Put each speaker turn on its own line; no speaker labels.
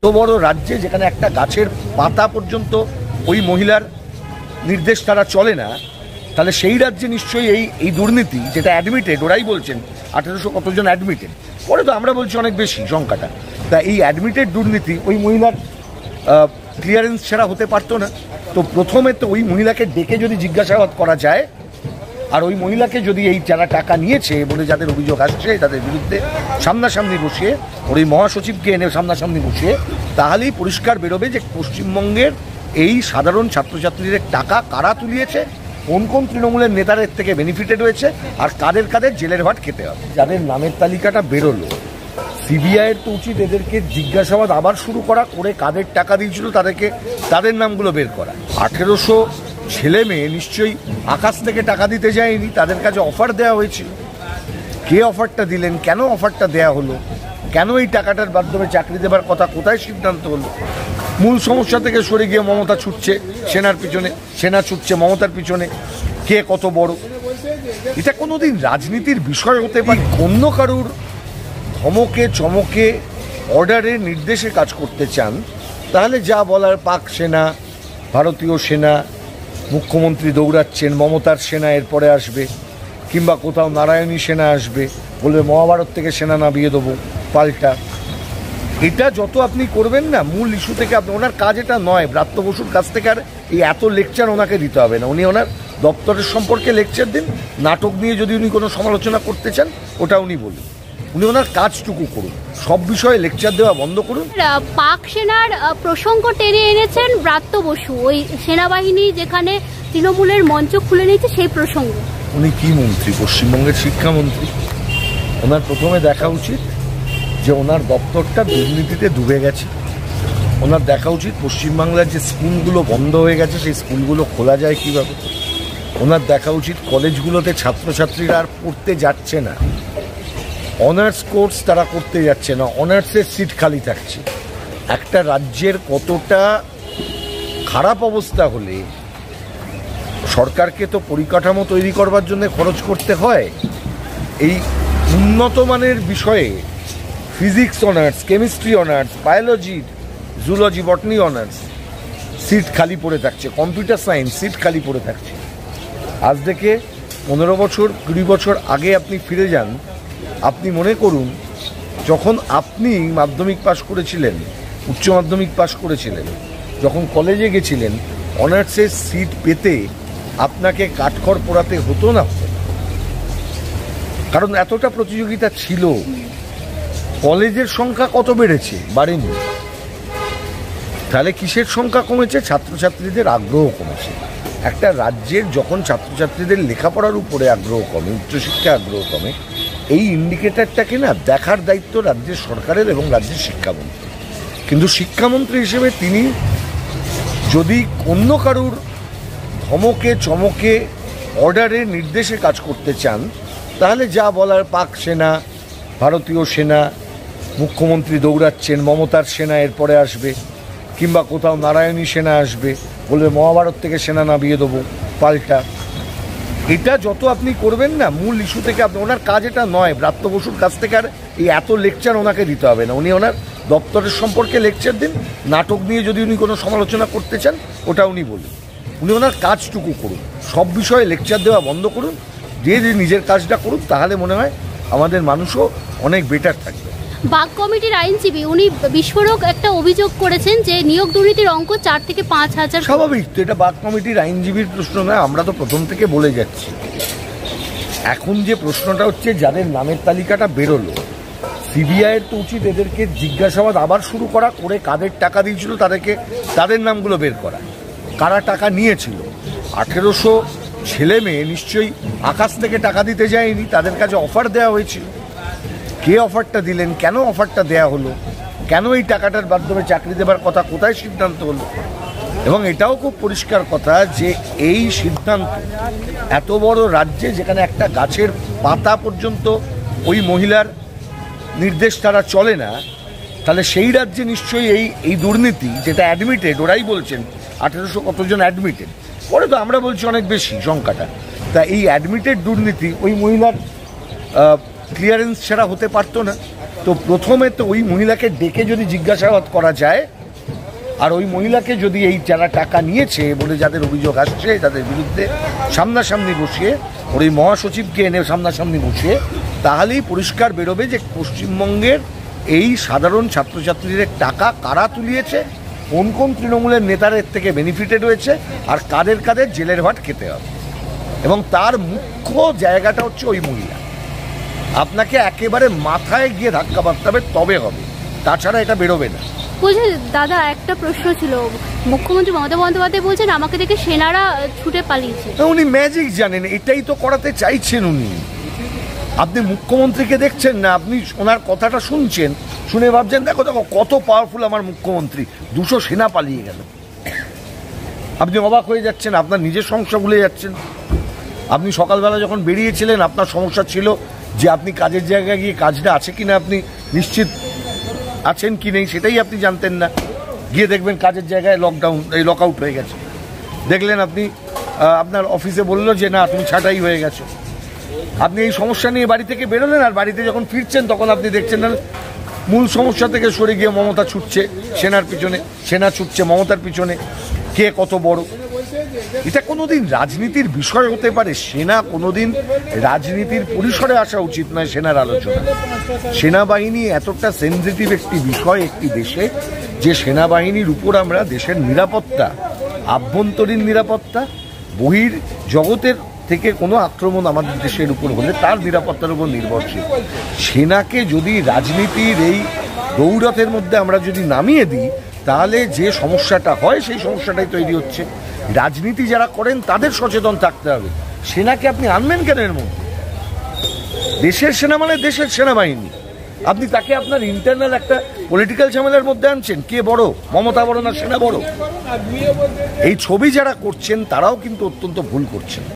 এত বড় রাজ্যে যেখানে একটা গাছের পাতা পর্যন্ত ওই মহিলার নির্দেশ তারা চলে না, তাহলে সেই রাজ্যে নিশ্চয়ই এই দুর্নীতি, যেটা অ্যাডমিটেড, ওরাই বলছেন 1800 কতজন অ্যাডমিটেড, পরে তো আমরা বলছি অনেক বেশি সংখ্যাটা। তা এই অ্যাডমিটেড দুর্নীতি ওই মহিলার ক্লিয়ারেন্স ছাড়া হতে পারতো না। তো প্রথমে তো ওই মহিলাকে ডেকে যদি জিজ্ঞাসাবাদ করা যায়, আর ওই মহিলাকে যদি এই যারা টাকা নিয়েছে বলে যাদের অভিযোগ আসছে তাদের বিরুদ্ধে সামনাসামনি বসিয়ে, ওর এই মহাসচিবকে এনে সামনাসামনি বসিয়ে, তাহলেই পরিষ্কার বেরোবে যে পশ্চিমবঙ্গের এই সাধারণ ছাত্রছাত্রীদের টাকা কারা তুলিয়েছে, কোন কোন তৃণমূলের নেতাদের থেকে বেনিফিটেড হয়েছে, আর কাদের কাদের জেলের ভাট খেতে হবে। যাদের নামের তালিকাটা বেরোলো, সিবিআইয়ের তো উচিত এদেরকে জিজ্ঞাসাবাদ আবার শুরু করা, করে কাদের টাকা দিয়েছিল তাদের নামগুলো বের করা। 1800 ছেলে মেয়ে নিশ্চয়ই আকাশ থেকে টাকা দিতে যায়নি, তাদের কাছে অফার দেওয়া হয়েছিল। কে অফারটা দিলেন, কেন অফারটা দেওয়া হলো, কেন এই টাকাটার মাধ্যমে চাকরি দেবার কথা, কোথায় সিদ্ধান্ত হলো? মূল সমস্যা থেকে সরে গিয়ে মমতা ছুটছে সেনার পিছনে, সেনা ছুটছে মমতার পিছনে, কে কত বড়। এটা কোনোদিন রাজনীতির বিষয় হতে পারে? অন্য কারুর ধমকে চমকে অর্ডারের নির্দেশে কাজ করতে চান, তাহলে যা বলার পাক সেনা, ভারতীয় সেনা, মুখ্যমন্ত্রী দৌড়াচ্ছেন, মমতার সেনা এরপরে আসবে, কিংবা কোথাও নারায়ণী সেনা আসবে, বলবে মহাভারত থেকে সেনা নামিয়ে দেবো পাল্টা। এটা যত আপনি করবেন না, মূল ইস্যু থেকে আপনি, ওনার কাজ এটা নয়। ব্রাত্য বসুর কাছ থেকে আর এই এত লেকচার ওনাকে দিতে হবে না। উনি ওনার দপ্তরের সম্পর্কে লেকচার দিন, নাটক নিয়ে যদি উনি কোনো সমালোচনা করতে চান ওটা উনি বলুন, উনি ওনার কাজটুকু করুন, সব বিষয়ে লেকচার দেওয়া বন্ধ করুন।
পাক সেনার প্রসঙ্গ টেনে এনেছেন ব্রাত্য বসু, ওই সেনাবাহিনী যেখানে তৃণমূলের মঞ্চ খুলে নিয়েছে সেই প্রসঙ্গ।
উনি কি মন্ত্রী? পশ্চিমবঙ্গের শিক্ষামন্ত্রী। ওনার প্রথমে দেখা উচিত যে ওনার দপ্তরটা দুর্নীতিতে ডুবে গেছে। ওনার দেখা উচিত পশ্চিমবাংলার যে স্কুলগুলো বন্ধ হয়ে গেছে সেই স্কুলগুলো খোলা যায় কীভাবে। ওনার দেখা উচিত কলেজগুলোতে ছাত্রছাত্রীরা আর পড়তে যাচ্ছে না, অনার্স কোর্স তারা করতে যাচ্ছে না, অনার্সের সিট খালি থাকছে। একটা রাজ্যের কতটা খারাপ অবস্থা হলে সরকারকে তো পরিকাঠামো তৈরি করবার জন্য খরচ করতে হয়। এই উন্নত মানের বিষয়ে physics honours, chemistry honours, biology, zoology, botany honours seat খালি পড়ে থাকছে, কম্পিউটার সায়েন্স সিট খালি পড়ে থাকছে। আজ থেকে 15 বছর 20 বছর আগে আপনি ফিরে যান, আপনি মনে করুন যখন আপনি মাধ্যমিক পাশ করেছিলেন, উচ্চ মাধ্যমিক পাশ করেছিলেন, যখন কলেজে গেছিলেন, অনার্সের সিট পেতে আপনাকে কাঠখড় পোড়াতে হতো না, কারণ এতটা প্রতিযোগিতা ছিল। কলেজের সংখ্যা কত বেড়েছে? বাড়েনি। তাহলে কিসের সংখ্যা কমেছে? ছাত্রছাত্রীদের আগ্রহ কমেছে। একটা রাজ্যের যখন ছাত্রছাত্রীদের লেখাপড়ার উপরে আগ্রহ কমে, উচ্চশিক্ষা আগ্রহ কমে, এই ইন্ডিকেটারটাকে না দেখার দায়িত্ব রাজ্যের সরকারের এবং রাজ্যের শিক্ষামন্ত্রী। কিন্তু শিক্ষামন্ত্রী হিসেবে তিনি যদি অন্য কারুর ধমকে চমকে অর্ডারের নির্দেশে কাজ করতে চান, তাহলে যা বলার পাক সেনা, ভারতীয় সেনা, মুখ্যমন্ত্রী দৌড়াচ্ছেন, মমতার সেনা এরপরে আসবে, কিংবা কোথাও নারায়ণী সেনা আসবে, বলবে মহাভারত থেকে সেনা নামিয়ে দেবো পাল্টা। এটা যত আপনি করবেন না, মূল ইস্যু থেকে আপনি, ওনার কাজ এটা নয়। ব্রাত্য বসুর কাছ থেকে আর এই এত লেকচার ওনাকে দিতে হবে না। উনি ওনার দপ্তরের সম্পর্কে লেকচার দিন, নাটক নিয়ে যদি উনি কোনো সমালোচনা করতে চান ওটা উনি বলুন, উনি ওনার কাজটুকু করুন, সব বিষয়ে লেকচার দেওয়া বন্ধ করুন, যে নিজের কাজটা করুন, তাহলে মনে হয় আমাদের মানুষও অনেক বেটার থাকবে।
বাগ কমিটির আইনজীবী উনি বিস্ফোরক একটা অভিযোগ করেছেন যে নিয়োগ দুর্নীতির অঙ্ক 4 থেকে 5 হাজার।
স্বাভাবিক তো, এটা বাগ কমিটির আইনজীবীর প্রশ্ন নয়, আমরা তো প্রথম থেকে বলে যাচ্ছি। এখন যে প্রশ্নটা হচ্ছে, যাদের নামের তালিকাটা বেরোলো, সিবিআইয়ের তো উচিত এদেরকে জিজ্ঞাসাবাদ আবার শুরু করা, করে কাদের টাকা দিয়েছিল তাদের নামগুলো বের করা, কারা টাকা নিয়েছিল। 1800 ছেলে মেয়ে নিশ্চয়ই আকাশ থেকে টাকা দিতে যায়নি, তাদের কাছে অফার দেওয়া হয়েছিল। কে অফারটা দিলেন, কেন অফারটা দেওয়া হলো, কেন এই টাকাটার মাধ্যমে চাকরি দেবার কথা, কোথায় সিদ্ধান্ত হলো? এবং এটাও খুব পরিষ্কার কথা যে এই সিদ্ধান্ত এত বড় রাজ্যে যেখানে একটা গাছের পাতা পর্যন্ত ওই মহিলার নির্দেশ তারা চলে না, তাহলে সেই রাজ্যে নিশ্চয়ই এই দুর্নীতি, যেটা অ্যাডমিটেড, ওরাই বলছেন 1800 কতজন অ্যাডমিটেড, পরে তো আমরা বলছি অনেক বেশি সংখ্যাটা। তা এই অ্যাডমিটেড দুর্নীতি ওই মহিলার ক্লিয়ারেন্স ছাড়া হতে পারতো না। তো প্রথমে তো ওই মহিলাকে ডেকে যদি জিজ্ঞাসাবাদ করা যায়, আর ওই মহিলাকে যদি এই যারা টাকা নিয়েছে বলে যাদের অভিযোগ আসছে তাদের বিরুদ্ধে সামনাসামনি বসিয়ে, ওর এই মহাসচিবকে এনে সামনাসামনি বসিয়ে, তাহলেই পরিষ্কার বেরোবে যে পশ্চিমবঙ্গের এই সাধারণ ছাত্রছাত্রীদের টাকা কারা তুলিয়েছে, কোন কোন তৃণমূলের নেতাদের থেকে বেনিফিটেড হয়েছে, আর কাদের কাদের জেলের ভাট খেতে হবে। এবং তার মুখ্য জায়গাটা হচ্ছে ওই মহিলা। আপনাকে একেবারে মাথায় গিয়ে ধাক্কা মারতে হবে, তবে হবে, তাছাড়া এটা বেরোবে না।
বলছে দাদা, একটা প্রশ্ন ছিল, মুখ্যমন্ত্রী মমতা বন্দ্যোপাধ্যায় বলছেন আমাকে দেখে সেনারা ছুটে পালিয়েছে।
উনি ম্যাজিক জানেন, এটাই তো করাতে চাইছেন উনি। আপনি মুখ্যমন্ত্রীকে দেখছেন না, আপনি ওনার কথাটা শুনছেন, শুনে ভাবছেন দেখো দেখো কত পাওয়ারফুল আমার মুখ্যমন্ত্রী, 200 সেনা পালিয়ে গেল। আপনি অবাক হয়ে যাচ্ছেন, আপনার নিজের সমস্যা ভুলে যাচ্ছেন। আপনি সকালবেলা যখন বেরিয়েছিলেন আপনার সমস্যা ছিল যে আপনি কাজের জায়গায় গিয়ে কাজটা আছে কিনা আপনি নিশ্চিত আছেন কি নেই সেটাই আপনি জানতেন না। গিয়ে দেখবেন কাজের জায়গায় লক আউট হয়ে গেছে। দেখলেন আপনি আপনার অফিসে বললো যে না তুমি ছাঁটাই হয়ে গেছো। আপনি এই সমস্যা নিয়ে বাড়ি থেকে বেরোলেন, আর বাড়িতে যখন ফিরছেন তখন আপনি দেখছেন না মূল সমস্যা থেকে সরে গিয়ে মমতা ছুটছে সেনার পিছনে, সেনা ছুটছে মমতার পিছনে, কে কত বড়। এটা কোনোদিন রাজনীতির বিষয় হতে পারে? সেনা কোনোদিন রাজনীতির পরিসরে আসা উচিত নয়। সেনার আলোচনা, সেনাবাহিনী এতটা সেনজিটিভ একটি বিষয় একটি দেশে, যে সেনাবাহিনীর উপর আমরা দেশের নিরাপত্তা, আভ্যন্তরীণ নিরাপত্তা, বহির জগতের থেকে কোনো আক্রমণ আমাদের দেশের উপর হলে তার নিরাপত্তার উপর নির্ভরশীল। সেনাকে যদি রাজনীতির এই দৌড়াতের মধ্যে আমরা যদি নামিয়ে দিই, তাহলে যে সমস্যাটা হয় সেই সমস্যাটাই তৈরি হচ্ছে। রাজনীতি যারা করেন তাদের সচেতন থাকতে হবে। সেনাকে আপনি আনবেন কেন এর মধ্যে? দেশের সেনা মানে দেশের সেনাবাহিনী। আপনি তাকে আপনার ইন্টারনাল একটা পলিটিক্যাল ঝামেলার মধ্যে আনছেন। কে বড়, মমতা বড় না সেনা বড়? এই ছবি যারা করছেন তারাও কিন্তু অত্যন্ত ভুল করছেন।